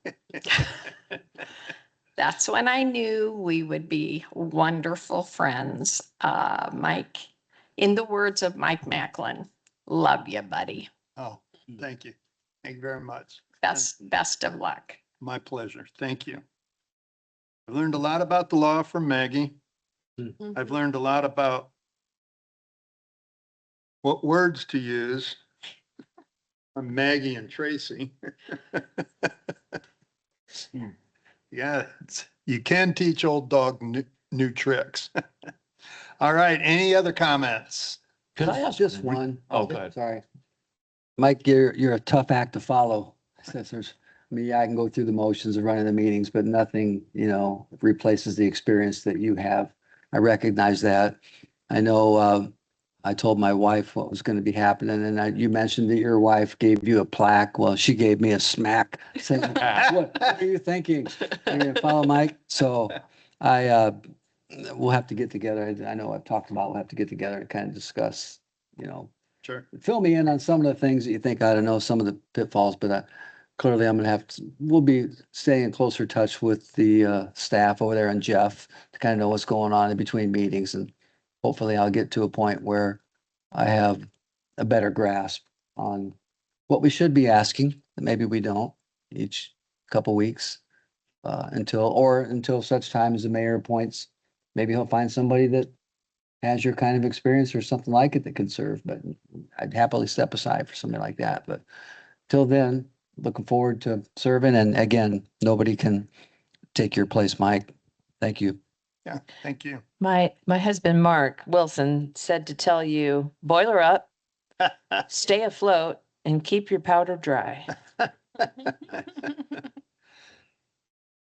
That's when I knew we would be wonderful friends. Mike, in the words of Mike Macklin, love you, buddy. Oh, thank you. Thank you very much. Best of luck. My pleasure. Thank you. I've learned a lot about the law from Maggie. I've learned a lot about what words to use from Maggie and Tracy. Yeah, you can teach old dog new tricks. All right, any other comments? Could I ask Just one. Oh, go ahead. Sorry. Mike, you're a tough act to follow. Since there's, I mean, yeah, I can go through the motions of running the meetings, but nothing, replaces the experience that you have. I recognize that. I know, I told my wife what was going to be happening, and you mentioned that your wife gave you a plaque. Well, she gave me a smack saying, what are you thinking? You're going to follow Mike? So we'll have to get together. I know I've talked about, we'll have to get together and kind of discuss, Sure. fill me in on some of the things that you think I don't know, some of the pitfalls, but clearly I'm going to we'll be staying in closer touch with the staff over there and Jeff to kind of know what's going on in between meetings. And hopefully I'll get to a point where I have a better grasp on what we should be asking, that maybe we don't each couple weeks until such time as the mayor appoints. Maybe he'll find somebody that has your kind of experience or something like it that could serve, but I'd happily step aside for something like that. But till then, looking forward to serving. And again, nobody can take your place, Mike. Thank you. Yeah, thank you. My husband, Mark Wilson, said to tell you, boiler up, stay afloat, and keep your powder dry.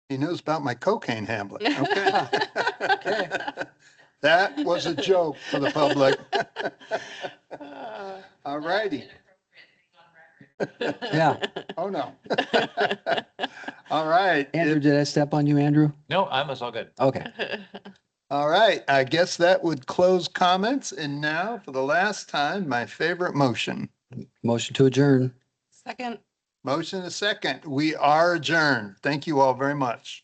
He knows about my cocaine habit. Okay. That was a joke for the public. All righty. Yeah. Oh, no. All right. Andrew, did I step on you, Andrew? No, I'm all good. Okay. All right. I guess that would close comments. And now for the last time, my favorite motion. Motion to adjourn. Second. Motion is second. We are adjourned. Thank you all very much.